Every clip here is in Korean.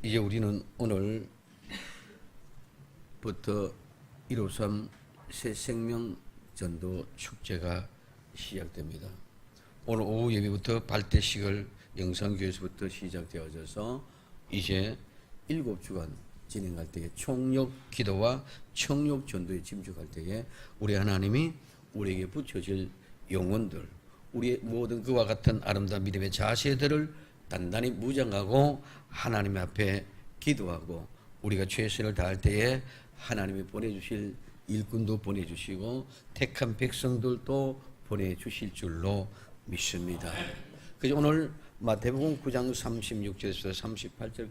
이제 우리는 오늘부터 153 새생명 전도 축제가 시작됩니다. 오늘 오후 예배부터 발대식을 영상교회에서부터 시작되어져서 이제 7주간 진행할 때에 총력 기도와 청력 전도에 집중할 때에 우리 하나님이 우리에게 붙여질 영혼들, 우리의 모든 그와 같은 아름다운 믿음의 자세들을 단단히 무장하고 하나님 앞에 기도하고 우리가 최선을 다할 때에 하나님이 보내주실 일꾼도 보내주시고 택한 백성들도 보내주실 줄로 믿습니다. 그래서 오늘 마태복음 9장 36절에서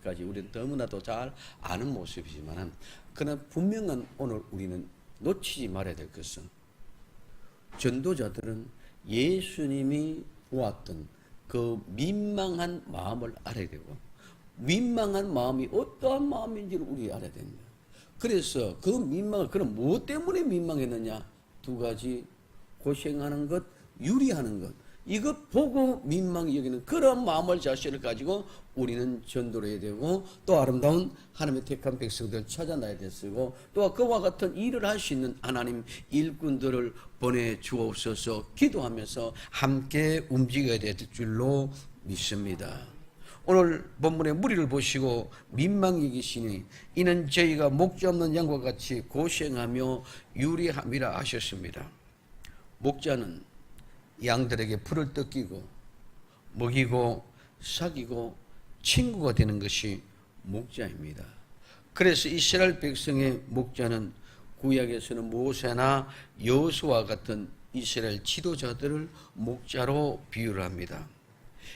38절까지 우리는 너무나도 잘 아는 모습이지만 그러나 분명한 오늘 우리는 놓치지 말아야 될 것은 전도자들은 예수님이 보았던 그 민망한 마음을 알아야 되고 민망한 마음이 어떠한 마음인지를 우리 알아야 됩니다. 그래서 그 민망을 그럼 무엇 때문에 민망했느냐? 두 가지, 고생하는 것, 유리하는 것, 이것 보고 민망히 여기는 그런 마음을 자신을 가지고 우리는 전도를 해야 되고 또 아름다운 하나님의 택한 백성들을 찾아나야 되고 또 그와 같은 일을 할 수 있는 하나님 일꾼들을 보내주옵소서 기도하면서 함께 움직여야 될 줄로 믿습니다. 오늘 본문의 무리를 보시고 민망히 계시니 이는 저희가 목자 없는 양과 같이 고생하며 유리함이라 하셨습니다. 목자는 양들에게 풀을 뜯기고 먹이고 사귀고 친구가 되는 것이 목자입니다. 그래서 이스라엘 백성의 목자는 구약에서는 모세나 여호수아와 같은 이스라엘 지도자들을 목자로 비유를 합니다.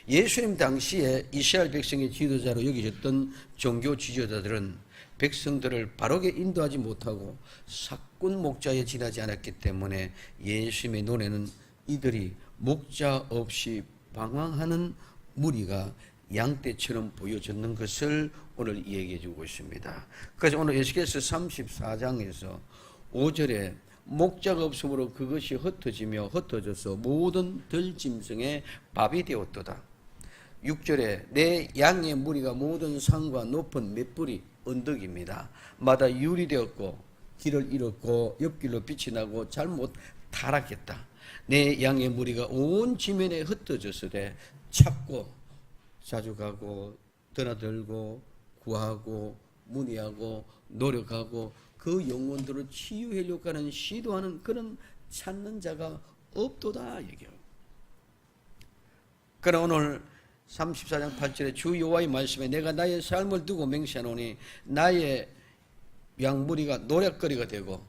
예수님 당시에 이스라엘 백성의 지도자로 여겨졌던 종교 지도자들은 백성들을 바르게 인도하지 못하고 사꾼 목자에 지나지 않았기 때문에 예수님의 눈에는 이들이 목자 없이 방황하는 무리가 양떼처럼 보여졌는 것을 오늘 얘기해 주고 있습니다. 그래서 오늘 에스겔서 34장에서 5절에 목자가 없으므로 그것이 흩어지며 흩어져서 모든 들짐승의 밥이 되었도다. 6절에 내 양의 무리가 모든 산과 높은 맷불이 언덕입니다. 마다 유리되었고 길을 잃었고 옆길로 빛이 나고 잘못 타락했다. 내 양의 무리가 온 지면에 흩어졌으되 찾고 자주 가고 드나들고 구하고 문의하고 노력하고 그 영혼들을 치유하려고 하는 시도하는 그런 찾는 자가 없도다 얘기해요. 그러나 오늘 34장 8절에 주 여호와의 말씀에 내가 나의 삶을 두고 맹세하노니 나의 양무리가 노략거리가 되고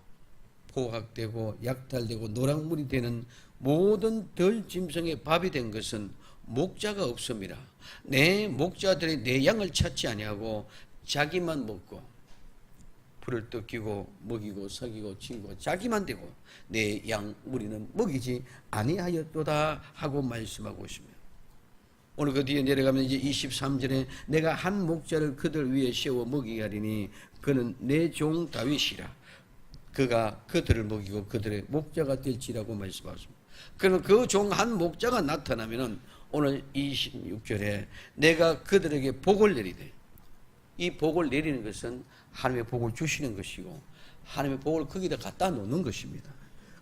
포악되고 약탈되고 노랑물이 되는 모든 들짐승의 밥이 된 것은 목자가 없습니다. 내 목자들이 내 양을 찾지 아니하고 자기만 먹고 풀을 뜯기고 먹이고 사귀고 친구가 자기만 되고 내 양 무리는 먹이지 아니하였도다 하고 말씀하고 있습니다. 오늘 그 뒤에 내려가면 이제 23절에 내가 한 목자를 그들 위에 세워 먹이게 하리니 그는 내 종 다윗이라. 그가 그들을 먹이고 그들의 목자가 될지라고 말씀하십니다. 그러면 그 종 한 목자가 나타나면은 오늘 26절에 내가 그들에게 복을 내리되 이 복을 내리는 것은 하나님의 복을 주시는 것이고 하나님의 복을 거기다 갖다 놓는 것입니다.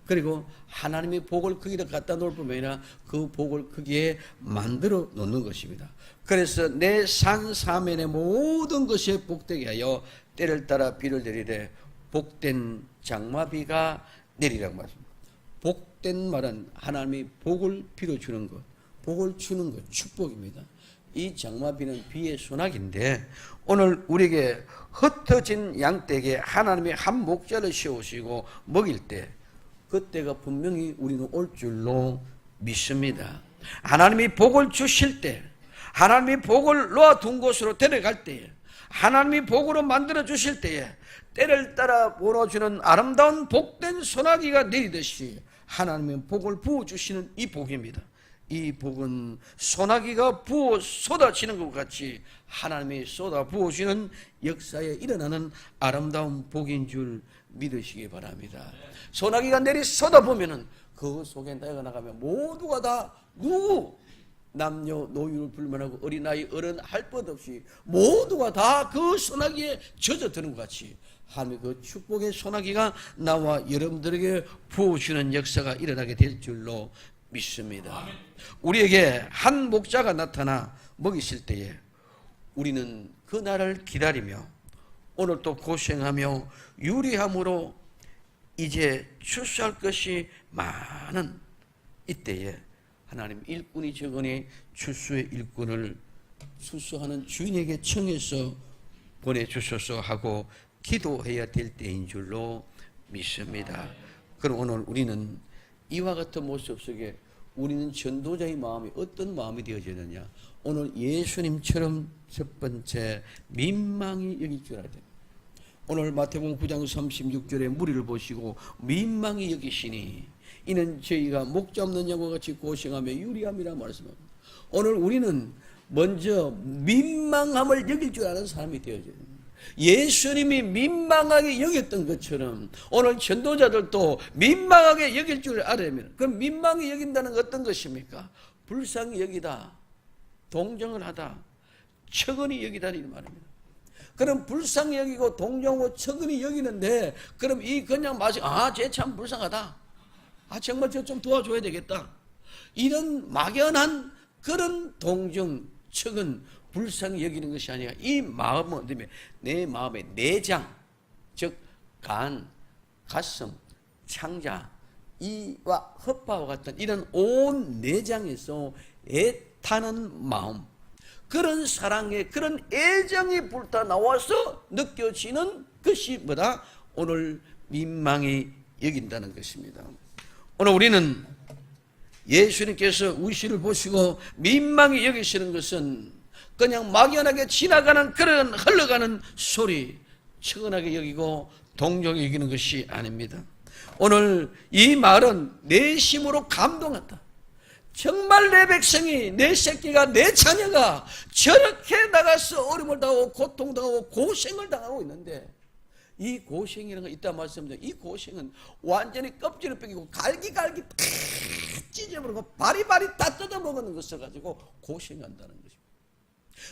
그리고 하나님의 복을 거기다 갖다 놓을 뿐만 아니라 그 복을 거기에 만들어 놓는 것입니다. 그래서 내 산 사면의 모든 것에 복되게 하여 때를 따라 비를 내리되 복된 장마비가 내리라고 말합니다. 복된 말은 하나님이 복을 빌어주는 것, 복을 주는 것, 축복입니다. 이 장마비는 비의 소낙인데 오늘 우리에게 흩어진 양떼에게 하나님이 한 목자를 세우시고 먹일 때 그때가 분명히 우리는 올 줄로 믿습니다. 하나님이 복을 주실 때 하나님이 복을 놓아둔 곳으로 데려갈 때에 하나님이 복으로 만들어 주실 때에 때를 따라 몰아주는 아름다운 복된 소나기가 내리듯이 하나님의 복을 부어주시는 이 복입니다. 이 복은 소나기가 부어 쏟아지는 것 같이 하나님이 쏟아 부어주는 역사에 일어나는 아름다운 복인 줄 믿으시기 바랍니다. 소나기가 내리 쏟아보면은 그 속에 내가 나가면 모두가 다 누구? 남녀 노인을 불문하고 어린아이 어른 할 것 없이 모두가 다 그 소나기에 젖어드는 것 같이 하나님의 그 축복의 소나기가 나와 여러분들에게 부어주는 역사가 일어나게 될 줄로 믿습니다. 우리에게 한 목자가 나타나 먹이실 때에 우리는 그 날을 기다리며 오늘 또 고생하며 유리함으로 이제 출소할 것이 많은 이때에 하나님 일꾼이 적으니 출소의 일꾼을 출소하는 주인에게 청해서 보내주소서 하고 기도해야 될 때인 줄로 믿습니다. 그럼 오늘 우리는 이와 같은 모습 속에 우리는 전도자의 마음이 어떤 마음이 되어지느냐, 오늘 예수님처럼 첫 번째 민망히 여길 줄 알아야 됩니다. 오늘 마태복음 9장 36절에 무리를 보시고 민망히 여기시니 이는 저희가 목자 없는 양과 같이 고생하며 유리함이라 말씀합니다. 오늘 우리는 먼저 민망함을 여길 줄 아는 사람이 되어져야 됩니다. 예수님이 민망하게 여겼던 것처럼 오늘 전도자들도 민망하게 여길 줄 알아야 합니다. 그럼 민망히 여긴다는 건 어떤 것입니까? 불쌍히 여기다, 동정을 하다, 척은히 여기다 이 말입니다. 그럼 불쌍히 여기고 동정하고 척은히 여기는데 그럼 이 그냥 마치 쟤 참 불쌍하다, 정말 저 좀 도와줘야 되겠다, 이런 막연한 그런 동정, 척은 불쌍히 여기는 것이 아니라 이 마음은 내 마음의 내장, 즉 간, 가슴, 창자, 이와 헛바와 같은 이런 온 내장에서 애타는 마음, 그런 사랑의 그런 애정이 불타 나와서 느껴지는 것이 뭐다? 오늘 민망히 여긴다는 것입니다. 오늘 우리는 예수님께서 우리를 보시고 민망히 여기시는 것은 그냥 막연하게 지나가는 그런 흘러가는 소리, 측은하게 여기고 동정히 여기는 것이 아닙니다. 오늘 이 말은 내심으로 감동한다. 정말 내 백성이, 내 새끼가, 내 자녀가 저렇게 나가서 어려움을 당하고 고통당하고 고생을 당하고 있는데 이 고생이라는 거 이따 말씀드렸는데 이 고생은 완전히 껍질을 벗기고 갈기갈기 찢어버리고 바리바리 다 뜯어먹는 것을 가지고 고생한다는 것입니다.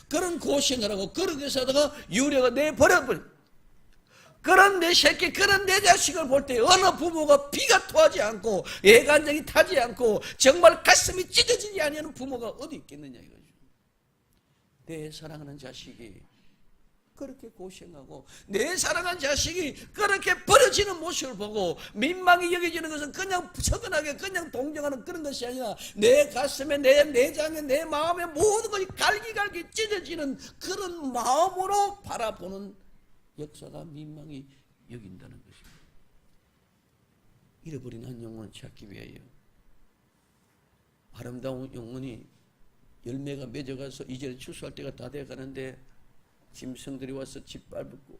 그런 고생을 하고 그렇게 해서 하다가 유래가 내버려버린 그런 내 새끼, 그런 내 자식을 볼 때 어느 부모가 피가 토하지 않고 애간장이 타지 않고 정말 가슴이 찢어지지 아니하는 부모가 어디 있겠느냐 이거죠. 내 사랑하는 자식이 그렇게 고생하고 내 사랑하는 자식이 그렇게 버려지는 모습을 보고 민망히 여겨지는 것은 그냥 척은하게 그냥 동정하는 그런 것이 아니라 내 가슴에, 내 내장에, 내 마음에 모든 것이 갈기갈기 찢어지는 그런 마음으로 바라보는 역사가 민망히 여긴다는 것입니다. 잃어버린 한 영혼을 찾기 위하여 아름다운 영혼이 열매가 맺어가서 이제 출소할 때가 다 돼가는데 짐승들이 와서 짓밟고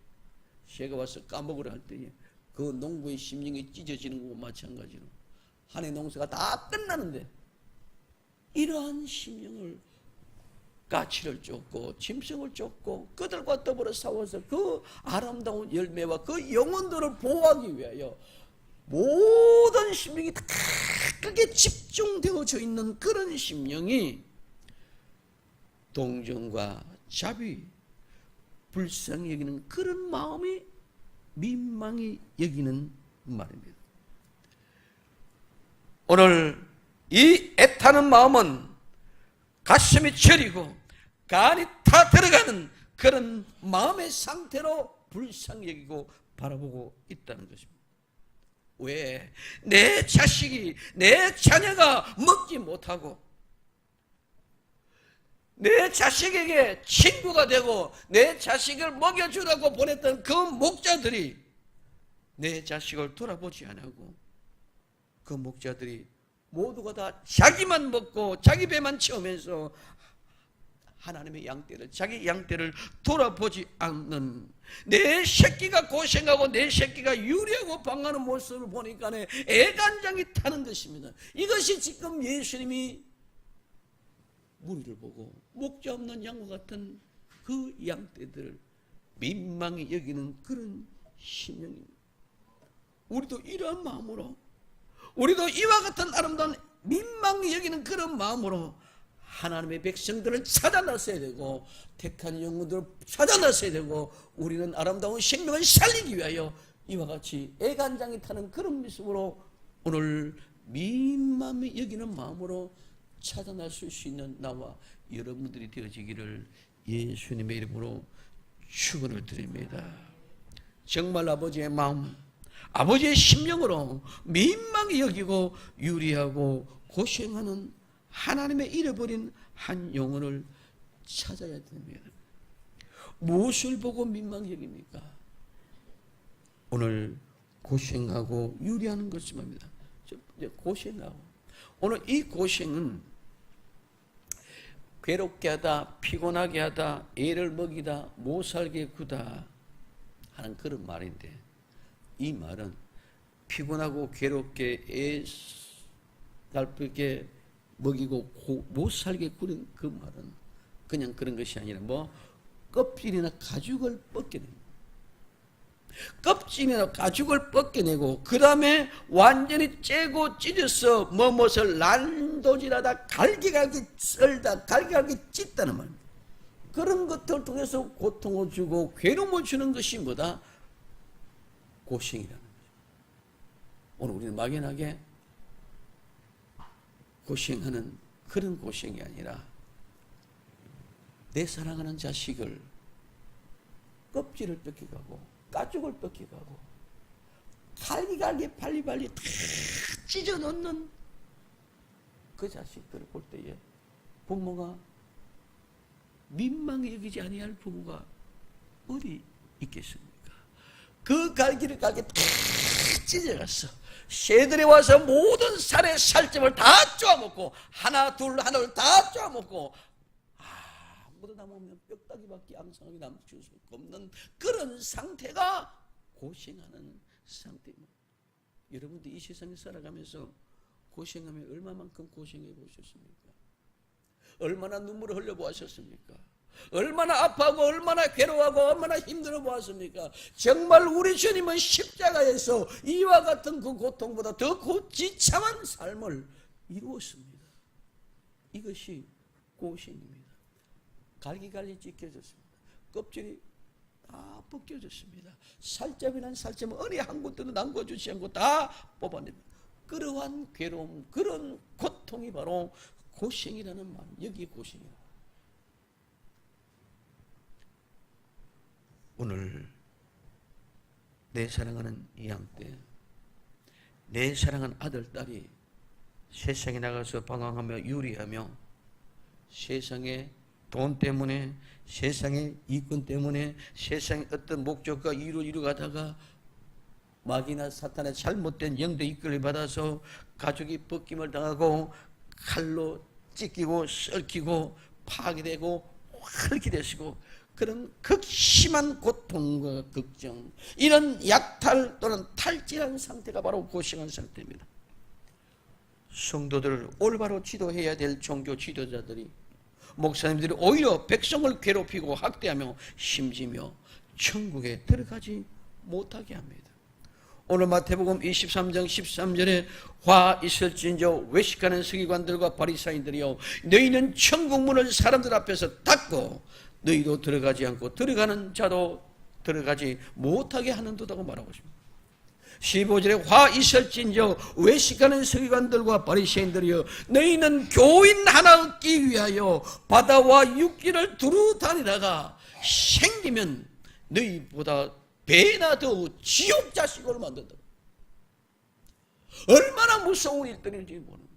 새가 와서 까먹으려 할 때에 그 농부의 심령이 찢어지는 것과 마찬가지로 한 해 농사가 다 끝나는데 이러한 심령을 가치를 쫓고 짐승을 쫓고 그들과 더불어 싸워서 그 아름다운 열매와 그 영혼들을 보호하기 위하여 모든 심령이 다 크게 집중되어져 있는 그런 심령이 동정과 자비, 불쌍히 여기는 그런 마음이 민망히 여기는 말입니다. 오늘 이 애타는 마음은 가슴이 저리고 간이 다 들어가는 그런 마음의 상태로 불쌍히 여기고 바라보고 있다는 것입니다. 왜? 내 자식이, 내 자녀가 먹지 못하고 내 자식에게 친구가 되고 내 자식을 먹여주라고 보냈던 그 목자들이 내 자식을 돌아보지 않고 그 목자들이 모두가 다 자기만 먹고 자기 배만 채우면서 하나님의 양떼를, 자기 양떼를 돌아보지 않는 내 새끼가 고생하고 내 새끼가 유리하고 방하는 모습을 보니까 애간장이 타는 것입니다. 이것이 지금 예수님이 무리를 보고 목자 없는 양과 같은 그 양떼들을 민망히 여기는 그런 심령입니다. 우리도 이러한 마음으로, 우리도 이와 같은 아름다운 민망히 여기는 그런 마음으로 하나님의 백성들을 찾아 나서야 되고 택한 영혼들을 찾아 나서야 되고 우리는 아름다운 생명을 살리기 위하여 이와 같이 애간장이 타는 그런 모습으로 오늘 민망히 여기는 마음으로 찾아 나설 수 있는 나와 여러분들이 되어지기를 예수님의 이름으로 축원을 드립니다. 정말 아버지의 마음, 아버지의 심령으로 민망히 여기고 유리하고 고생하는 하나님의 잃어버린 한 영혼을 찾아야 됩니다. 무엇을 보고 민망히 여깁니까? 오늘 고생하고 유리하는 것입니다. 고생하고 오늘 이 고생은 괴롭게 하다, 피곤하게 하다, 애를 먹이다, 못 살게 구다 하는 그런 말인데, 이 말은 피곤하고 괴롭게 애 날쁘게 먹이고 못 살게 구는 그 말은 그냥 그런 것이 아니라 껍질이나 가죽을 벗겨냅니다. 껍질이나 가죽을 벗겨내고 그 다음에 완전히 째고 찢어서 무엇을 난도질하다 갈기갈기 썰다 갈기갈기 찢다는 말입니다. 그런 것들을 통해서 고통을 주고 괴로움을 주는 것이 뭐다? 고생이라는 거죠. 오늘 우리는 막연하게 고생하는 그런 고생이 아니라 내 사랑하는 자식을 껍질을 벗겨가고 가죽을 벗겨가고 갈기갈기 발리발리 다 찢어놓는 그 자식들을 볼 때에 부모가 민망히 여기지 아니할 부모가 어디 있겠습니까? 그 갈기를 다 찢어갔어. 새들이 와서 모든 살의 살점을 다 쪼아먹고 하나 둘 하나를 다 쪼아먹고 아무도 남으면 뼈다귀밖에 앙상하게 남을 수 없는 그런 상태가 고생하는 상태입니다. 여러분들 이 세상에 살아가면서 고생하면 얼마만큼 고생해 보셨습니까? 얼마나 눈물을 흘려 보았습니까? 얼마나 아파하고 얼마나 괴로워하고 얼마나 힘들어 보았습니까? 정말 우리 주님은 십자가에서 이와 같은 그 고통보다 더 지참한 삶을 이루었습니다. 이것이 고생입니다. 갈기갈기 찢겨졌습니다. 껍질이 다 벗겨졌습니다. 살점이란 살점은 어디 한 곳도 남겨주지 않고 다 뽑아냅니다. 그러한 괴로움, 그런 고통이 바로 고생이라는 말, 여기 고생이라. 오늘 내 사랑하는 이 양떼, 내 사랑하는 아들, 딸이 세상에 나가서 방황하며 유리하며 세상에 돈 때문에, 세상의 이권 때문에, 세상의 어떤 목적과 이유를 이루가다가 마귀나 사탄의 잘못된 영대 이끌을 받아서 가족이 벗김을 당하고 칼로 찢기고 썰기고 파괴되고 헐기되시고 그런 극심한 고통과 걱정, 이런 약탈 또는 탈진한 상태가 바로 고생한 상태입니다. 성도들을 올바로 지도해야 될 종교 지도자들이, 목사님들이 오히려 백성을 괴롭히고 학대하며 심지며 천국에 들어가지 못하게 합니다. 오늘 마태복음 23장 13절에 화 있을진저 외식하는 서기관들과 바리사인들이여, 너희는 천국 문을 사람들 앞에서 닫고 너희도 들어가지 않고 들어가는 자도 들어가지 못하게 하는도다고 말하고 있습니다. 15절에 화 있을진저 외식하는 서기관들과 바리새인들이여, 너희는 교인 하나 얻기 위하여 바다와 육지를 두루 다니다가 생기면 너희보다 배나 더 지옥 자식으로 만든다. 얼마나 무서운 일들인지 모르는.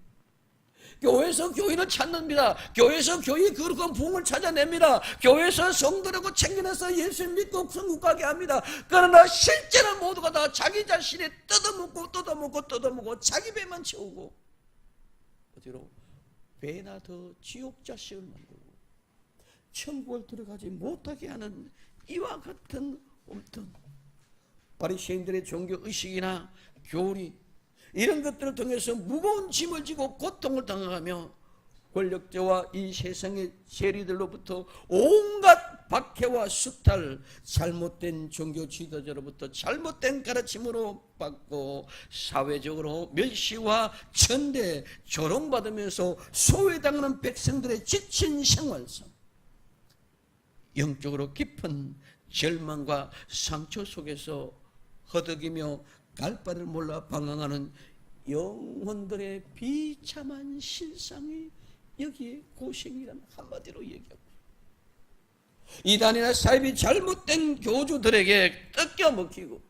교회에서 교인을 찾는다. 교회에서 교인이 거룩한 부흥을 찾아냅니다. 교회에서 성도라고 챙겨내서 예수 믿고 천국 가게 합니다. 그러나 실제는 모두가 다 자기 자신이 뜯어먹고 자기 배만 채우고 어디로? 배나 더 지옥 자식을 만들고 천국을 들어가지 못하게 하는 이와 같은 엄청 바리새인들의 종교 의식이나 교리, 이런 것들을 통해서 무거운 짐을 지고 고통을 당하며 권력자와 이 세상의 세리들로부터 온갖 박해와 수탈, 잘못된 종교 지도자로부터 잘못된 가르침으로 받고 사회적으로 멸시와 천대, 조롱받으면서 소외당하는 백성들의 지친 생활상, 영적으로 깊은 절망과 상처 속에서 허덕이며 갈 바를 몰라 방황하는 영혼들의 비참한 실상이 여기에 고생이라는 한마디로 얘기하고, 이단이나 사입이 잘못된 교주들에게 뜯겨먹히고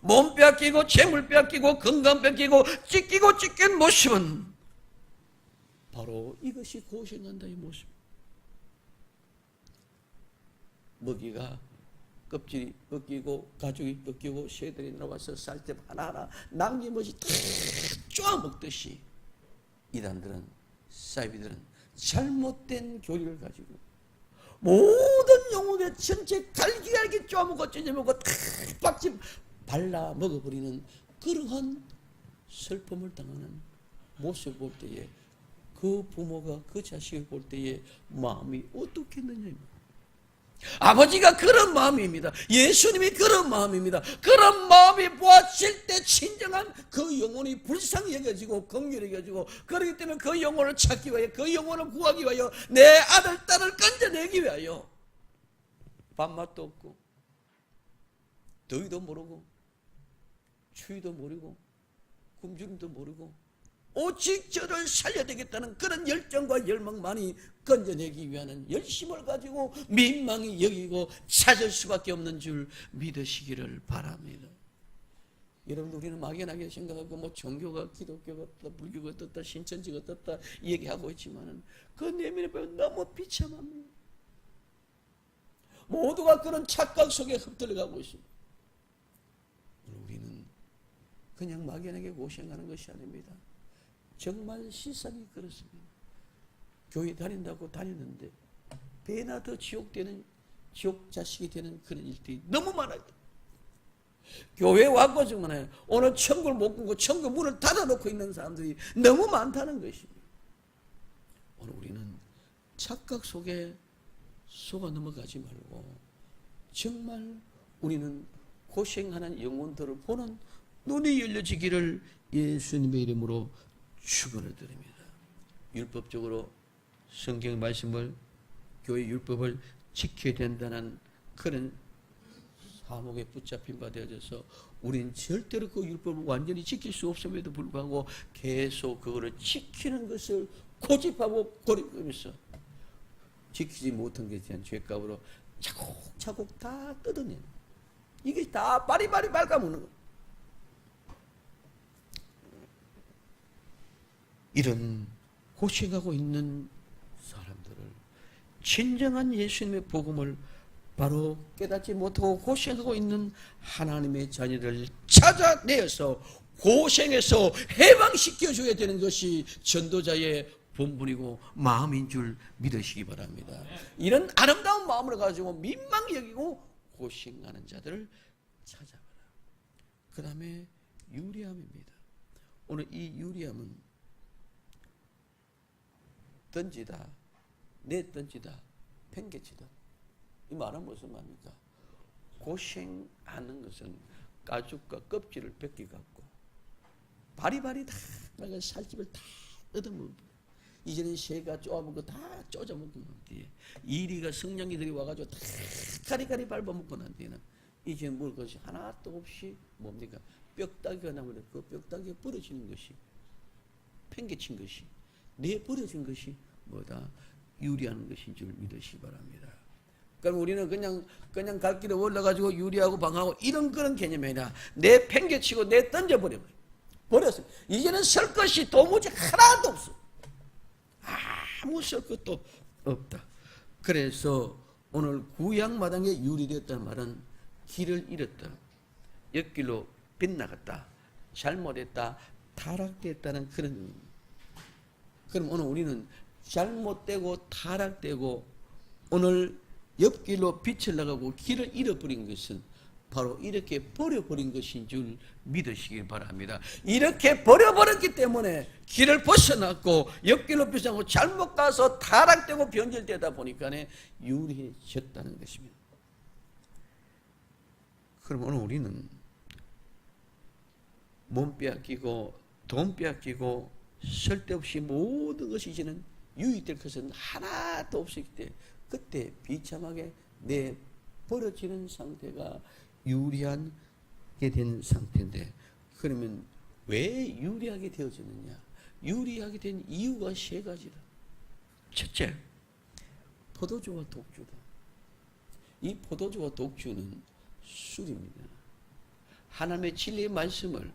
몸 뺏기고 재물 뺏기고 건강 뺏기고 찢긴 모습은 바로 이것이 고생한다의 모습. 먹이가 껍질이 벗기고 가죽이 벗기고 새들이 나와서 쌀집 하나하나 남김없이 다 쪼아먹듯이 이단들은, 사이비들은 잘못된 교리를 가지고 모든 영혼의 전체 갈기갈기 쪼아먹고 찢어먹고 다 박집 발라 먹어버리는 그러한 슬픔을 당하는 모습을 볼 때에 그 부모가 그 자식을 볼 때에 마음이 어떻겠느냐. 아버지가 그런 마음입니다. 예수님이 그런 마음입니다. 그런 마음이 보았을 때 진정한 그 영혼이 불쌍히 여겨지고 긍휼히 여겨지고, 그렇기 때문에 그 영혼을 찾기 위하여, 그 영혼을 구하기 위하여, 내 아들 딸을 건져내기 위하여 밥맛도 없고 더위도 모르고 추위도 모르고 굶주림도 모르고 오직 저를 살려야 되겠다는 그런 열정과 열망만이 건져내기 위한 열심을 가지고 민망히 여기고 찾을 수밖에 없는 줄 믿으시기를 바랍니다. 여러분들, 우리는 막연하게 생각하고 뭐 종교가 기독교가 떴다, 불교가 떴다, 신천지가 떴다 얘기하고 있지만은 그 내면에 보면 너무 비참합니다. 모두가 그런 착각 속에 흡들어가고 있습니다. 우리는 그냥 막연하게 고생하는 것이 아닙니다. 정말 실상이 그렇습니다. 교회 다닌다고 다녔는데 배나 더 지옥 자식이 되는 그런 일들이 너무 많아요. 교회 왔고 정말 오늘 천국을 못 꾸고 천국 문을 닫아놓고 있는 사람들이 너무 많다는 것입니다. 오늘 우리는 착각 속에 속아 넘어가지 말고 정말 우리는 고생하는 영혼들을 보는 눈이 열려지기를 예수님의 이름으로 축원을 드립니다. 율법적으로 성경 말씀을, 교회 율법을 지켜야 된다는 그런 사목에 붙잡힌 바 되어져서 우리는 절대로 그 율법을 완전히 지킬 수 없음에도 불구하고 계속 그거를 지키는 것을 고집하고 고집하면서 지키지 못한 것에 대한 죄값으로 차곡차곡 다 뜯어내는, 이게 다 바리바리 갉아먹는 거. 이런 고생하고 있는 사람들을 진정한 예수님의 복음을 바로 깨닫지 못하고 고생하고 있는 하나님의 자녀들을 찾아내어서 고생해서 해방시켜줘야 되는 것이 전도자의 본분이고 마음인 줄 믿으시기 바랍니다. 이런 아름다운 마음을 가지고 민망히 여기고 고생하는 자들을 찾아봐라. 그 다음에 유리함입니다. 오늘 이 유리함은 던지다, 내던지다, 팽개치다. 이 말은 무슨 말입니까? 고생하는 것은 가죽과 껍질을 벗겨갖고 바리바리 다 말가 살집을 다 뜯어먹고, 이제는 새가 쪼아먹고 다 쪼져먹고 난 뒤에 이리가 성냥이들이 와가지고 다 가리가리 밟아먹고 난 뒤에는 이제 먹을 것이 하나도 없이 뭡니까? 뼈다귀가 나오는데 그 뼈다귀가 부러지는 것이, 팽개친 것이, 내버려진 것이 뭐다? 유리하는 것인 줄 믿으시기 바랍니다. 그럼 우리는 그냥 갈 길에 올라가지고 유리하고 방하고 이런 그런 개념이 아니라 내 팽개치고 내 던져버렸어요. 이제는 설 것이 도무지 하나도 없어. 아무 설 것도 없다. 그래서 오늘 구약마당에 유리되었다는 말은 길을 잃었다, 옆길로 빗나갔다, 잘못했다, 타락됐다는 그런 의미입니다. 그럼 오늘 우리는 잘못되고 타락되고 오늘 옆길로 빛을 나가고 길을 잃어버린 것은 바로 이렇게 버려버린 것인 줄 믿으시길 바랍니다. 이렇게 버려버렸기 때문에 길을 벗어났고 옆길로 비상하고 잘못 가서 타락되고 변절되다 보니까 유리해졌다는 것입니다. 그럼 오늘 우리는 몸 빼앗기고 돈 빼앗기고 쓸데없이 모든 것이 이제는 유익될 것은 하나도 없었기 때문에 그때 비참하게 버려지는 상태가 유리하게 된 상태인데, 그러면 왜 유리하게 되어졌느냐? 유리하게 된 이유가 세 가지다. 첫째, 포도주와 독주다. 이 포도주와 독주는 술입니다. 하나님의 진리의 말씀을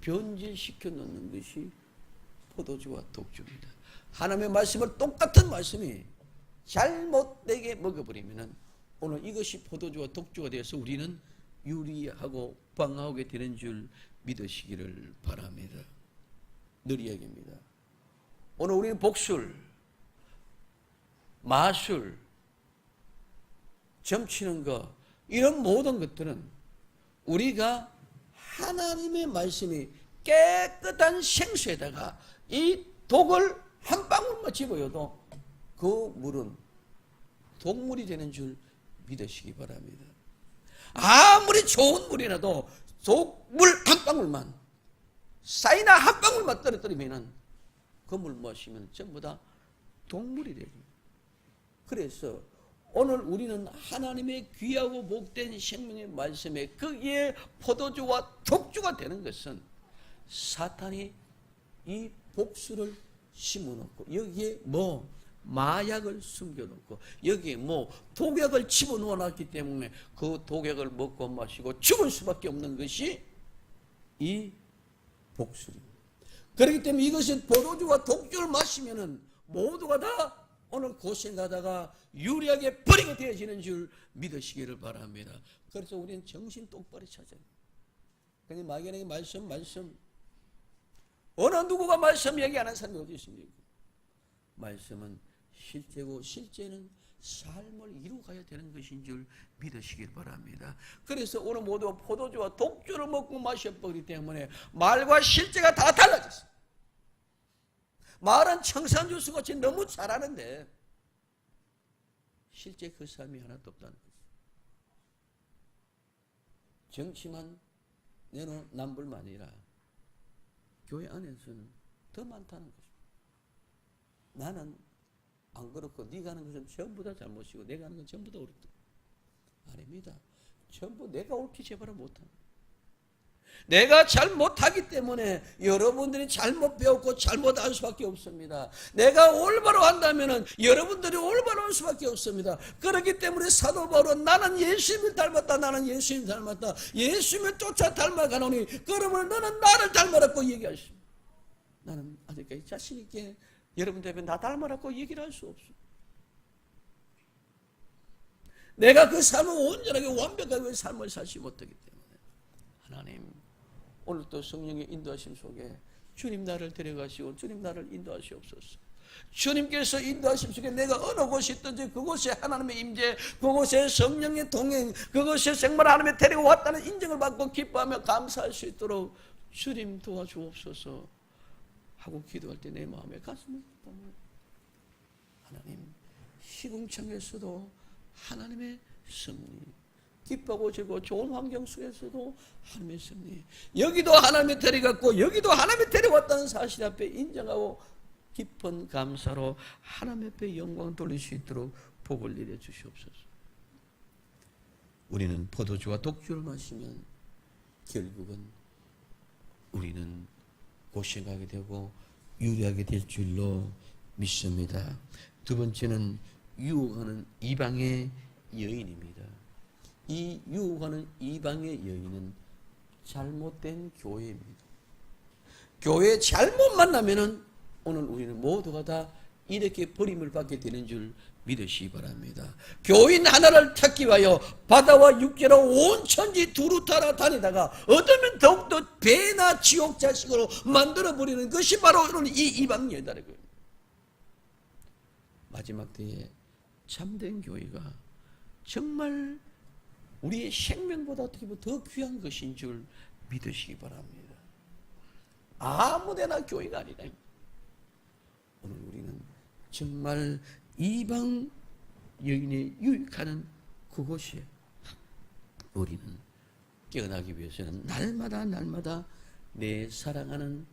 변질시켜 놓는 것이 포도주와 독주입니다. 하나님의 말씀을 똑같은 말씀이 잘못되게 먹어버리면 오늘 이것이 포도주와 독주가 되어서 우리는 유리하고 방황하게 되는 줄 믿으시기를 바랍니다. 늘 이야기입니다. 오늘 우리는 복술, 마술, 점치는 것, 이런 모든 것들은 우리가 하나님의 말씀이 깨끗한 생수에다가 이 독을 한 방울만 집어여도 그 물은 독물이 되는 줄 믿으시기 바랍니다. 아무리 좋은 물이라도 독물 한 방울만, 사이나 한 방울만 떨어뜨리면 그 물 마시면 전부 다 독물이 되죠. 그래서 오늘 우리는 하나님의 귀하고 복된 생명의 말씀에 거기에 포도주와 독주가 되는 것은 사탄이 이 복수를 심어놓고 여기에 마약을 숨겨놓고 여기에 독약을 집어넣어 놨기 때문에 그 독약을 먹고 마시고 죽을 수밖에 없는 것이 이 복술입니다. 그렇기 때문에 이것은 포도주와 독주를 마시면은 모두가 다 오늘 고생하다가 유리하게 버리게 되어지는 줄 믿으시기를 바랍니다. 그래서 우리는 정신 똑바로 찾아야 돼요. 그냥 막연하게 말씀 어느 누구가 말씀 얘기 안 하는 사람이 어디 있습니까? 말씀은 실제고 실제는 삶을 이루어가야 되는 것인 줄 믿으시길 바랍니다. 그래서 오늘 모두 포도주와 독주를 먹고 마셔버리기 때문에 말과 실제가 다 달라졌어요. 말은 청산주스 같이 너무 잘하는데 실제 그 삶이 하나도 없다는 거죠. 정치만 내노남불만 아니라 교회 안에서는 더 많다는 거죠. 나는 안 그렇고 네가 하는 것은 전부 다 잘못이고 내가 하는 건 전부 다 옳다. 아닙니다. 전부 내가 옳게 제발을 못합니다. 내가 잘못하기 때문에 여러분들이 잘못 배웠고 잘못할 수밖에 없습니다. 내가 올바로 한다면 여러분들이 올바로 할 수밖에 없습니다. 그렇기 때문에 사도 바울은 나는 예수님을 닮았다, 나는 예수님을 닮았다, 예수님을 쫓아 닮아가노니 그러면 너는 나를 닮아라고 얘기하십니다. 나는 아직까지 자신 있게 여러분들 앞에 나 닮아라고 얘기를 할 수 없어. 내가 그 삶을 온전하게 완벽하게 삶을 살지 못하기 때문에 하나님 오늘 또 성령의 인도하심 속에 주님 나를 데려가시고 주님 나를 인도하시옵소서. 주님께서 인도하심 속에 내가 어느 곳에 있든지 그곳에 하나님의 임재, 그곳에 성령의 동행, 그곳에 정말 하나님의 데리고 왔다는 인정을 받고 기뻐하며 감사할 수 있도록 주님 도와주옵소서 하고 기도할 때 내 마음에 가슴이 기뻐합니다. 하나님 시궁창에서도 하나님의 승리, 기뻐하고 즐거워 좋은 환경 속에서도 하나님의 승리, 여기도 하나님의 데려갔고 여기도 하나님의 데려왔다는 사실 앞에 인정하고 깊은 감사로 하나님 앞에 영광 돌릴 수 있도록 복을 내려 주시옵소서. 우리는 포도주와 독주를 마시면 결국은 우리는 고생하게 되고 유리하게 될 줄로 믿습니다. 두 번째는 유혹하는 이방의 여인입니다. 이 유혹하는 이방의 여인은 잘못된 교회입니다. 교회 잘못 만나면은 오늘 우리는 모두가 다 이렇게 버림을 받게 되는 줄 믿으시기 바랍니다. 교인 하나를 찾기 위하여 바다와 육지로 온 천지 두루 따라다니다가 어쩌면 더욱더 배나 지옥 자식으로 만들어버리는 것이 바로 오늘 이 이방 여인이라는 거예요. 마지막 때에 참된 교회가 정말 우리의 생명보다 어떻게 보면 더 귀한 것인 줄 믿으시기 바랍니다. 아무데나 교회가 아니라 오늘 우리는 정말 이방 여인의 유익하는 그곳에 우리는 깨어나기 위해서는 날마다 내 사랑하는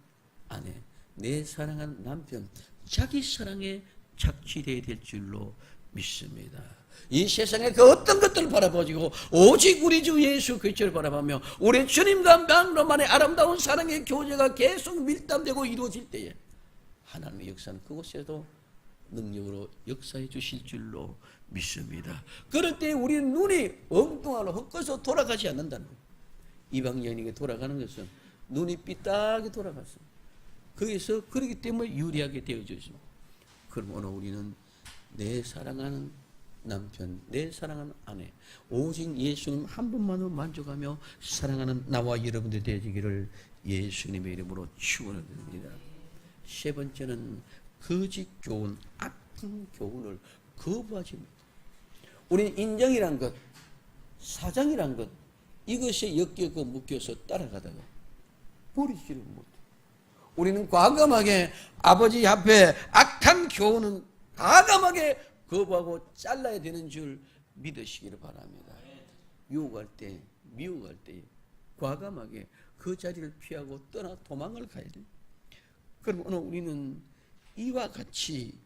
아내, 내 사랑하는 남편, 자기 사랑에 착취되어야 될 줄로 믿습니다. 이 세상에 그 어떤 것들을 바라보지고 오직 우리 주 예수 그리스도를 바라보며 우리 주님과 만로만의 아름다운 사랑의 교제가 계속 밀담되고 이루어질 때에 하나님의 역사는 그곳에도 능력으로 역사해 주실 줄로 믿습니다. 그럴 때 우리 눈이 엉뚱하고 헛것서 돌아가지 않는다는 거예요. 이방 여인에게 돌아가는 것은 눈이 삐딱하게 돌아갔어요. 거기서 그렇기 때문에 유리하게 되어져 있습니다. 그럼 오늘 우리는 내 사랑하는 남편, 내 사랑하는 아내, 오직 예수님 한 분만으로 만족하며 사랑하는 나와 여러분들 되시기를 예수님의 이름으로 축원드립니다. 세 번째는 거짓 교훈, 악한 교훈을 거부하지 못합니다. 우리는 인정이란 것, 사장이란 것, 이것에 엮여서 묶여서 따라가다가 버리지를 못해요. 우리는 과감하게 아버지 앞에 악한 교훈은 과감하게 거부하고 잘라야 되는 줄 믿으시기를 바랍니다. 유혹할 때, 미혹할 때 과감하게 그 자리를 피하고 떠나 도망을 가야 돼요. 그럼 오늘 우리는 이와 같이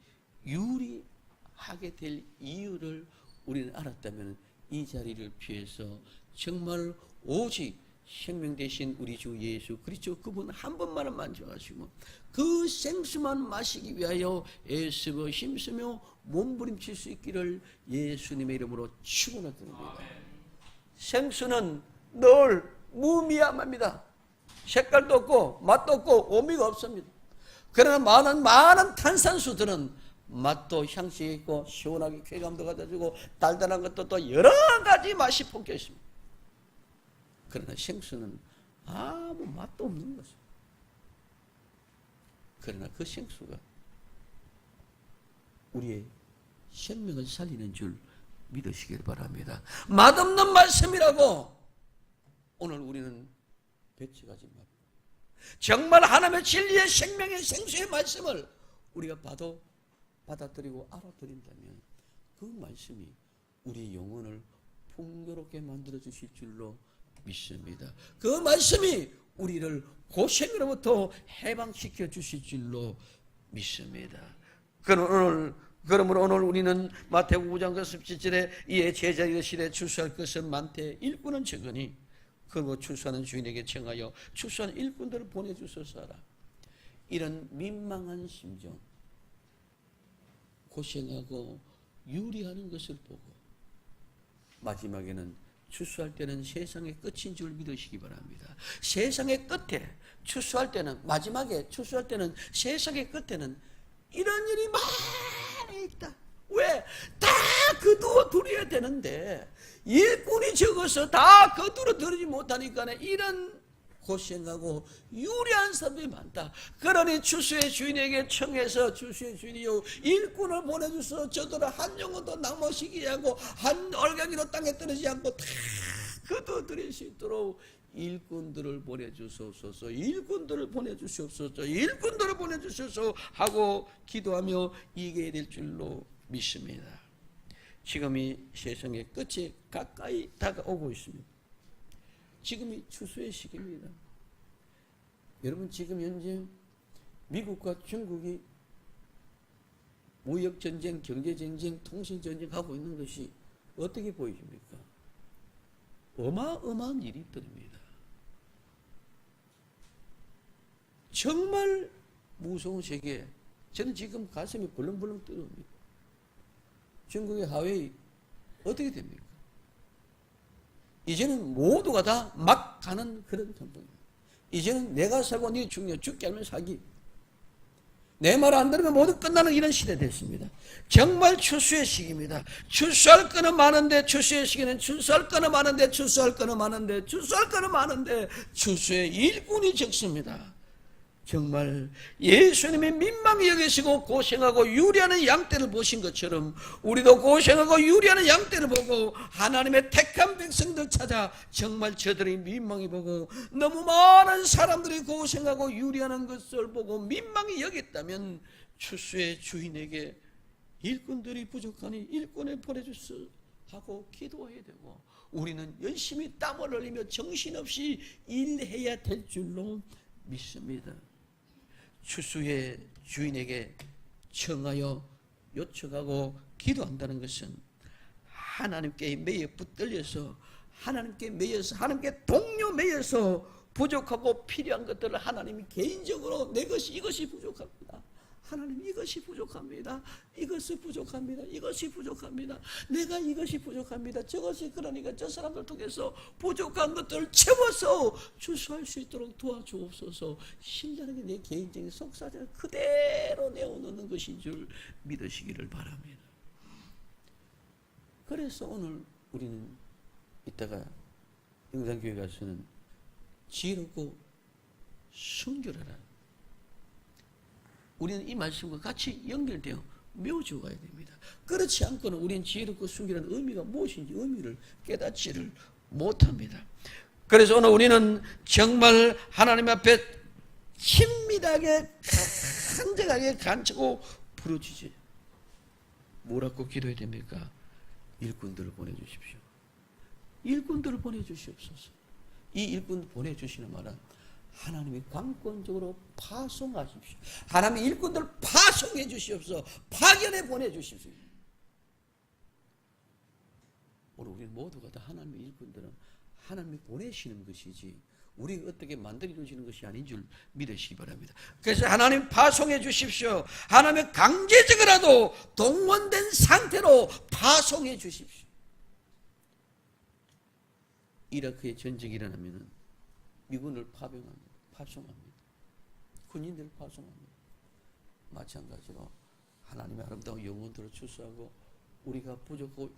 유리하게 될 이유를 우리는 알았다면 이 자리를 피해서 정말 오직 생명 되신 우리 주 예수 그리스도 그분 한 분만을 만족하시고 그 생수만 마시기 위하여 애쓰고 힘쓰며 몸부림칠 수 있기를 예수님의 이름으로 축원드립니다. 생수는 늘 무미함합니다. 색깔도 없고 맛도 없고 의미가 없습니다. 그러나 많은 탄산수들은 맛도 향수가 있고 시원하게 쾌감도 가져주고 달달한 것도 또 여러 가지 맛이 포개 있습니다. 그러나 생수는 아무 맛도 없는 것입니다. 그러나 그 생수가 우리의 생명을 살리는 줄 믿으시길 바랍니다. 맛없는 말씀이라고 오늘 우리는 배척하지 말고 정말 하나님의 진리의 생명의 생수의 말씀을 우리가 받아들이고 알아들인다면 그 말씀이 우리 영혼을 풍요롭게 만들어 주실 줄로 믿습니다. 그 말씀이 우리를 고생으로부터 해방시켜 주실 줄로 믿습니다. 그러므로 오늘 우리는 마태복음 5장 17절에 이에 제자의 시대에 추수할 것은 많되 일꾼은 적으니 그리고 추수하는 주인에게 청하여 추수한 일꾼들을 보내주소서 하라. 이런 민망한 심정, 고생하고 유리하는 것을 보고 마지막에는 추수할 때는 세상의 끝인 줄 믿으시기 바랍니다. 세상의 끝에 추수할 때는 마지막에 추수할 때는 세상의 끝에는 이런 일이 많이 있다. 왜? 다 거두어들여야 되는데 일꾼이 적어서 다 거두어들이지 못하니까 이런 고생하고 유리한 사람들이 많다. 그러니 추수의 주인에게 청해서 추수의 주인이요 일꾼을 보내주서 저들을 한 영혼도 낭망시키지 않고 한 얼간이로 땅에 떨어지지 않고 다 거두어들일 수 있도록 일꾼들을 보내주소서, 일꾼들을 보내주시옵소서, 일꾼들을 보내주소서 하고 기도하며 이겨야 될 줄로 믿습니다. 지금 이 세상의 끝이 가까이 다가오고 있습니다. 지금이 추수의 시기입니다. 여러분 지금 현재 미국과 중국이 무역전쟁, 경제전쟁, 통신전쟁 하고 있는 것이 어떻게 보이십니까? 어마어마한 일이 있더랍니다. 정말 무서운 세계. 저는 지금 가슴이 벌렁벌렁 뛰어옵니다. 중국의 하웨이 어떻게 됩니까? 이제는 모두가 다 막 가는 그런 전통입니다. 이제는 내가 살고 네 죽게 하면 사기. 내 말 안 들으면 모두 끝나는 이런 시대 됐습니다. 정말 추수의 시기입니다. 추수할 거는 많은데 추수의 시기는 추수할 거는 많은데 추수할 거는 많은데 추수할 거는 많은데 추수의 일꾼이 적습니다. 정말 예수님이 민망히 여기시고 고생하고 유리하는 양떼를 보신 것처럼 우리도 고생하고 유리하는 양떼를 보고 하나님의 택한 백성들 찾아 정말 저들이 민망히 보고 너무 많은 사람들이 고생하고 유리하는 것을 보고 민망히 여겼다면 추수의 주인에게 일꾼들이 부족하니 일꾼을 보내주소 하고 기도해야 되고, 우리는 열심히 땀을 흘리며 정신없이 일해야 될 줄로 믿습니다. 추수의 주인에게 청하여 요청하고 기도한다는 것은 하나님께 매여 붙들려서 하나님께 매여서 하나님께 동료 매여서 부족하고 필요한 것들을 하나님이 개인적으로 내 것이 이것이 부족합니다. 하나님 이것이 부족합니다. 이것이 부족합니다. 이것이 부족합니다. 내가 이것이 부족합니다. 저것이 그러니까 저 사람들 통해서 부족한 것들을 채워서 추수할 수 있도록 도와주옵소서. 신라는 게 내 개인적인 속사정을 그대로 내어놓는 것인 줄 믿으시기를 바랍니다. 그래서 오늘 우리는 이따가 영산교회 가서는 지혜롭고 순결하라, 우리는 이 말씀과 같이 연결되어 메워져 가야 됩니다. 그렇지 않고는 우리는 지혜롭고 순결한 의미가 무엇인지 의미를 깨닫지를 못합니다. 그래서 오늘 우리는 정말 하나님 앞에 친밀하게 간절하게 간청하고 부르짖지. 뭐라고 기도해야 됩니까? 일꾼들을 보내주십시오. 일꾼들을 보내주시옵소서. 이 일꾼 보내주시는 말은 하나님이 강권적으로 파송하십시오. 하나님의 일꾼들 파송해 주시옵소서. 파견해 보내주십시오. 오늘 우리 모두가 다 하나님의 일꾼들은 하나님이 보내시는 것이지 우리가 어떻게 만들어 주시는 것이 아닌 줄 믿으시기 바랍니다. 그래서 하나님 파송해 주십시오. 하나님의 강제적으로라도 동원된 상태로 파송해 주십시오. 이라크의 전쟁이 일어나면 미군을 파송합니다. 군인들을 파송합니다. 마찬가지로 하나님의 아름다운 영혼들을 추수하고 우리가 부족하고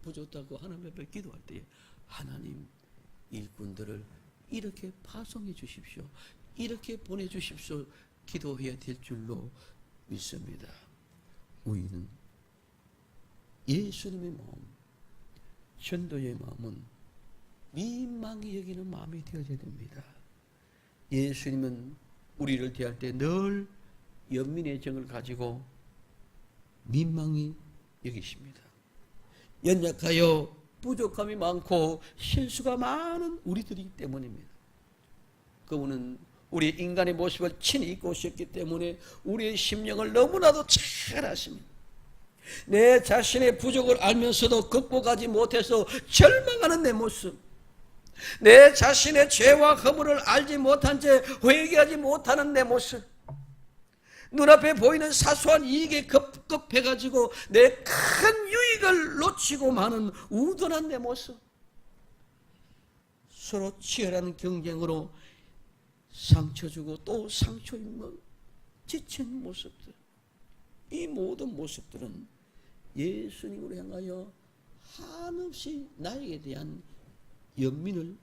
부족하고 하나님 앞에 기도할 때에 하나님 일꾼들을 이렇게 파송해 주십시오. 이렇게 보내주십시오. 기도해야 될 줄로 믿습니다. 우리는 예수님의 마음, 전도의 마음은 민망히 여기는 마음이 되어져야 됩니다. 예수님은 우리를 대할 때 늘 연민의 정을 가지고 민망히 여기십니다. 연약하여 부족함이 많고 실수가 많은 우리들이기 때문입니다. 그분은 우리 인간의 모습을 친히 입고 오셨기 때문에 우리의 심령을 너무나도 잘 아십니다. 내 자신의 부족을 알면서도 극복하지 못해서 절망하는 내 모습, 내 자신의 죄와 허물을 알지 못한 채 회개하지 못하는 내 모습, 눈앞에 보이는 사소한 이익에 급급해가지고 내 큰 유익을 놓치고 마는 우둔한 내 모습, 서로 치열한 경쟁으로 상처 주고 또 상처 입는 지친 모습들, 이 모든 모습들은 예수님으로 향하여 한없이 나에게 대한 연민을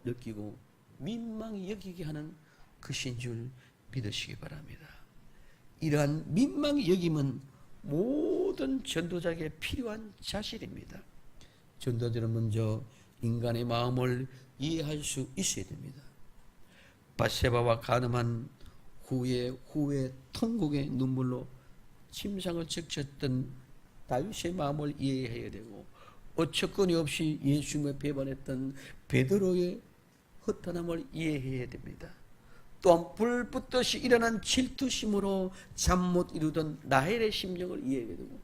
느끼고 민망히 여기게 하는 것인 줄 믿으시기 바랍니다. 이러한 민망히 여김은 모든 전도자에게 필요한 자질입니다. 전도자는 먼저 인간의 마음을 이해할 수 있어야 됩니다. 밧세바와 가늠한 후에 통곡의 눈물로 침상을 적셨던 다윗의 마음을 이해해야 되고, 어처구니 없이 예수님을 배반했던 베드로의 허탄함을 이해해야 됩니다. 또한 불 붙듯이 일어난 질투심으로 잠 못 이루던 라헬의 심정을 이해해야 되고,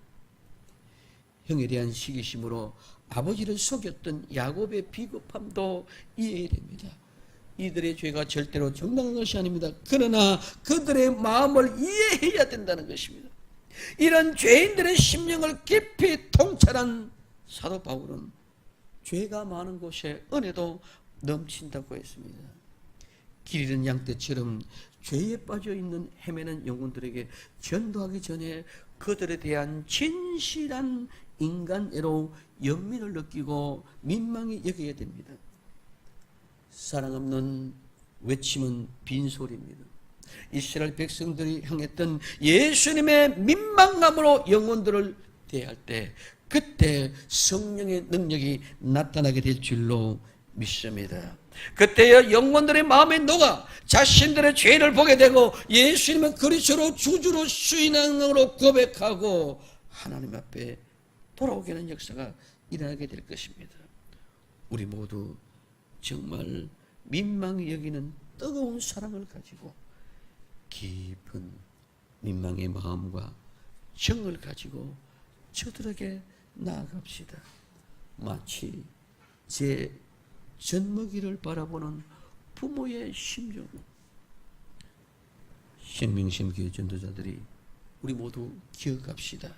형에 대한 시기심으로 아버지를 속였던 야곱의 비겁함도 이해해야 됩니다. 이들의 죄가 절대로 정당한 것이 아닙니다. 그러나 그들의 마음을 이해해야 된다는 것입니다. 이런 죄인들의 심령을 깊이 통찰한 사도 바울은 죄가 많은 곳에 은혜도 넘친다고 했습니다. 길 잃은 양떼처럼 죄에 빠져있는 헤매는 영혼들에게 전도하기 전에 그들에 대한 진실한 인간애로 연민을 느끼고 민망히 여겨야 됩니다. 사랑 없는 외침은 빈소리입니다. 이스라엘 백성들이 향했던 예수님의 민망함으로 영혼들을 대할 때 그때 성령의 능력이 나타나게 될 줄로 믿습니다. 그때야 영혼들의 마음에 녹아 자신들의 죄를 보게 되고 예수님은 그리스도로 주주로 수인왕으로 고백하고 하나님 앞에 돌아오게 하는 역사가 일어나게 될 것입니다. 우리 모두 정말 민망히 여기는 뜨거운 사랑을 가지고 깊은 민망의 마음과 정을 가지고 저들에게 나아갑시다. 마치 제 젖먹이를 바라보는 부모의 심정. 생명샘교회 전도자들이 우리 모두 기억합시다.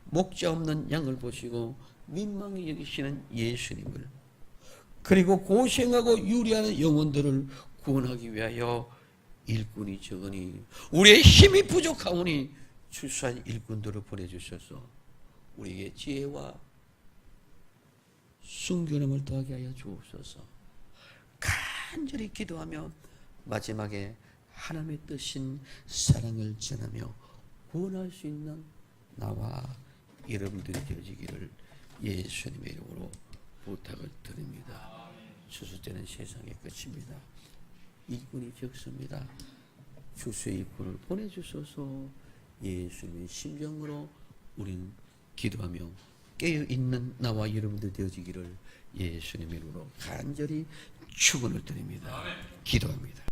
목자 없는 양을 보시고 민망히 여기시는 예수님을, 그리고 고생하고 유리하는 영혼들을 구원하기 위하여 일꾼이 적으니 우리의 힘이 부족하오니 출소한 일꾼들을 보내주셔서 우리에게 지혜와 순교함을 더하게 하여 주옵소서. 간절히 기도하며 마지막에 하나님의 뜻인 사랑을 전하며 구원할 수 있는 나와 여러분들이 되어지기를 예수님의 이름으로 부탁을 드립니다. 추수때는 세상의 끝입니다. 일꾼이 적습니다. 추수의 일꾼을 보내주소서. 예수님의 심정으로 우린 기도하며 깨어있는 나와 여러분들 되어지기를 예수님의 이름으로 간절히 축원을 드립니다. 기도합니다.